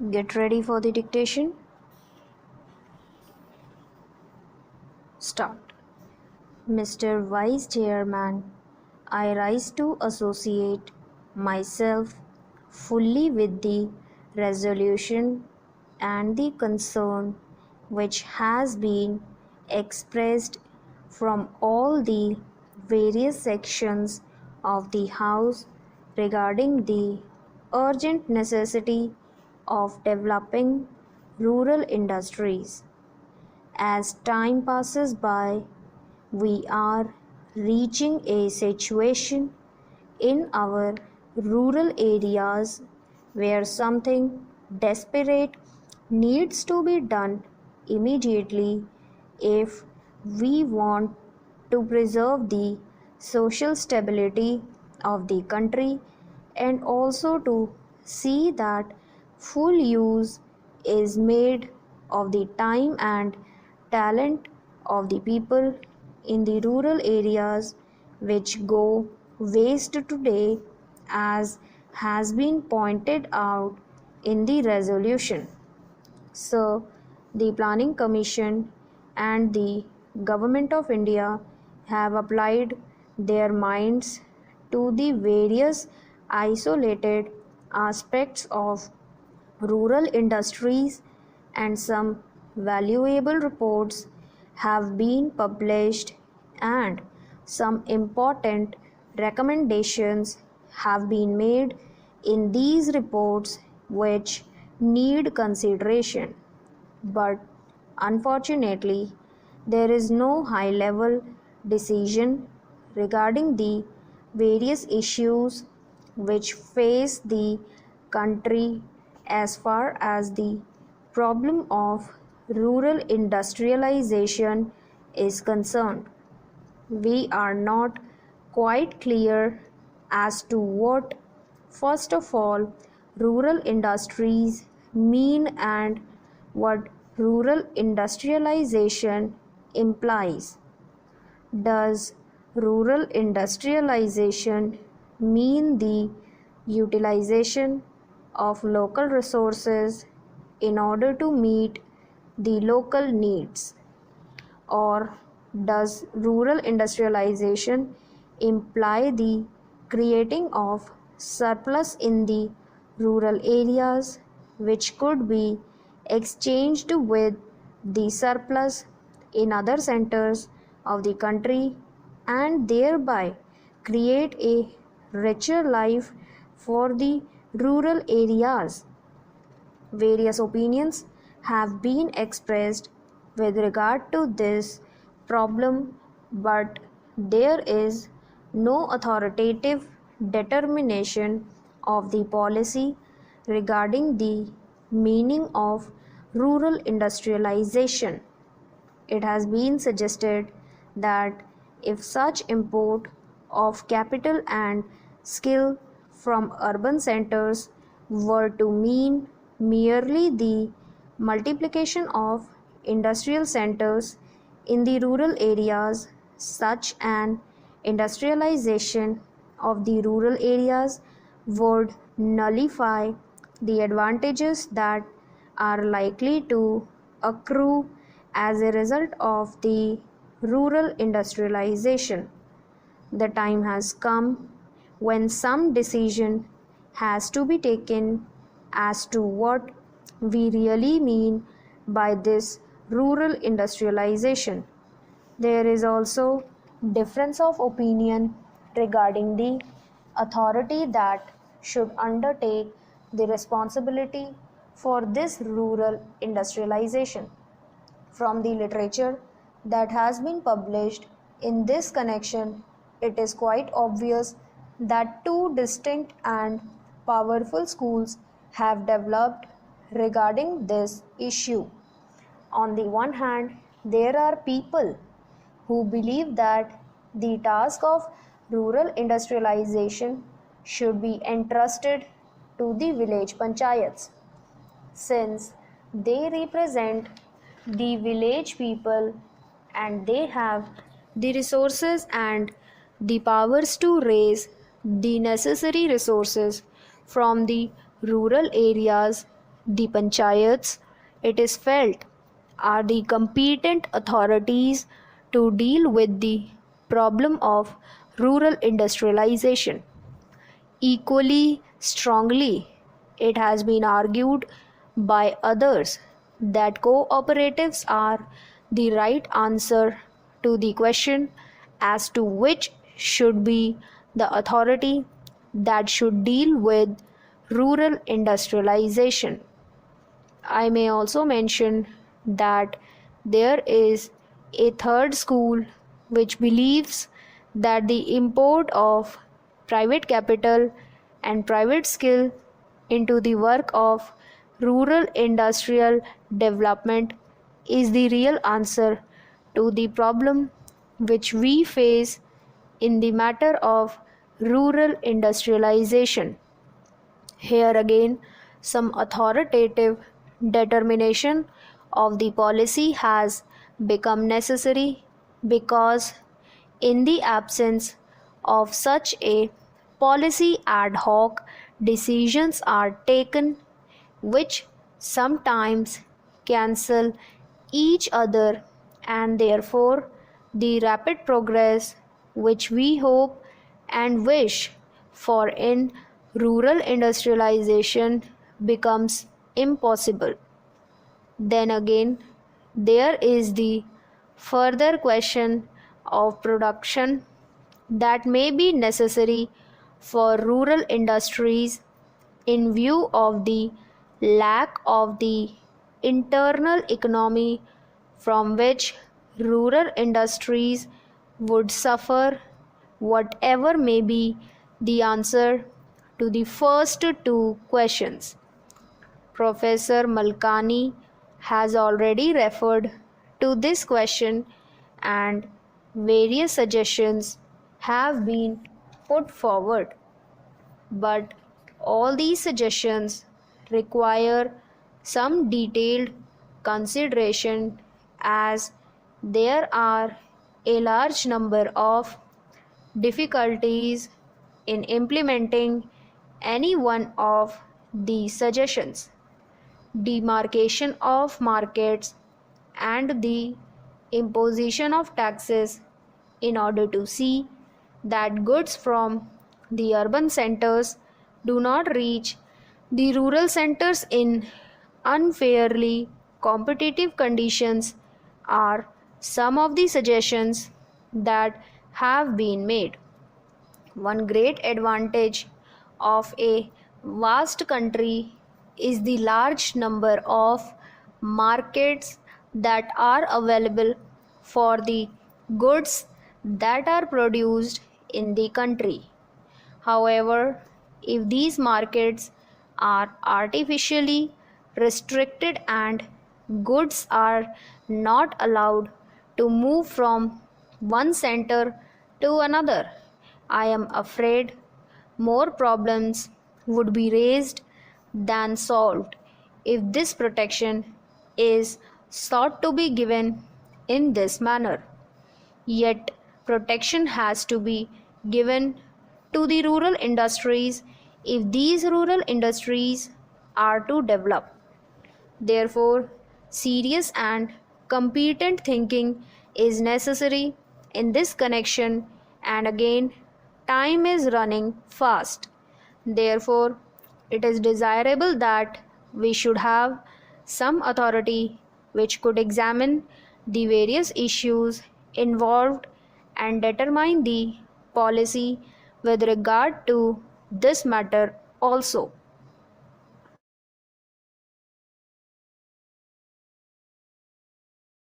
Get ready for the dictation. Start. Mr. Vice Chairman, I rise to associate myself fully with the resolution and the concern which has been expressed from all the various sections of the House regarding the urgent necessity of developing rural industries. As time passes by, we are reaching a situation in our rural areas where something desperate needs to be done immediately if we want to preserve the social stability of the country and also to see that full use is made of the time and talent of the people in the rural areas which go waste today, as has been pointed out in the resolution. So, the Planning Commission and the Government of India have applied their minds to the various isolated aspects of rural industries, and some valuable reports have been published and some important recommendations have been made in these reports which need consideration. But unfortunately, there is no high level decision regarding the various issues which face the country as far as the problem of rural industrialization is concerned. We are not quite clear as to what, first of all, rural industries mean and what rural industrialization implies. Does rural industrialization mean the utilization of local resources in order to meet the local needs? Or does rural industrialization imply the creating of surplus in the rural areas which could be exchanged with the surplus in other centers of the country and thereby create a richer life for the rural areas? Various opinions have been expressed with regard to this problem, but there is no authoritative determination of the policy regarding the meaning of rural industrialization. It has been suggested that if such import of capital and skill from urban centers were to mean merely the multiplication of industrial centers in the rural areas, such an industrialization of the rural areas would nullify the advantages that are likely to accrue as a result of the rural industrialization. The time has come when some decision has to be taken as to what we really mean by this rural industrialization. There is also difference of opinion regarding the authority that should undertake the responsibility for this rural industrialization. From the literature that has been published in this connection, it is quite obvious that two distinct and powerful schools have developed regarding this issue. On the one hand, there are people who believe that the task of rural industrialization should be entrusted to the village panchayats, since they represent the village people and they have the resources and the powers to raise the necessary resources from the rural areas The panchayats, it is felt, are the competent authorities to deal with the problem of rural industrialization. Equally strongly, it has been argued by others that cooperatives are the right answer to the question as to which should be the authority that should deal with rural industrialization. I may also mention that there is a third school which believes that the import of private capital and private skill into the work of rural industrial development is the real answer to the problem which we face in the matter of rural industrialization. Here again, some authoritative determination of the policy has become necessary because, in the absence of such a policy, ad hoc decisions are taken which sometimes cancel each other, and therefore the rapid progress which we hope and wish for in rural industrialization becomes impossible. Then again, there is the further question of production that may be necessary for rural industries in view of the lack of the internal economy from which rural industries would suffer. Whatever may be the answer to the first two questions, Professor Malkani has already referred to this question and various suggestions have been put forward. But all these suggestions require some detailed consideration as there are a large number of difficulties in implementing any one of these suggestions. Demarcation of markets and the imposition of taxes in order to see that goods from the urban centers do not reach the rural centers in unfairly competitive conditions are some of the suggestions that have been made. One great advantage of a vast country is the large number of markets that are available for the goods that are produced in the country. However, if these markets are artificially restricted and goods are not allowed to move from one center to another, I am afraid more problems would be raised than solved if this protection is sought to be given in this manner. Yet, protection has to be given to the rural industries if these rural industries are to develop. Therefore, serious and competent thinking is necessary in this connection, and again, time is running fast. Therefore, it is desirable that we should have some authority which could examine the various issues involved and determine the policy with regard to this matter also.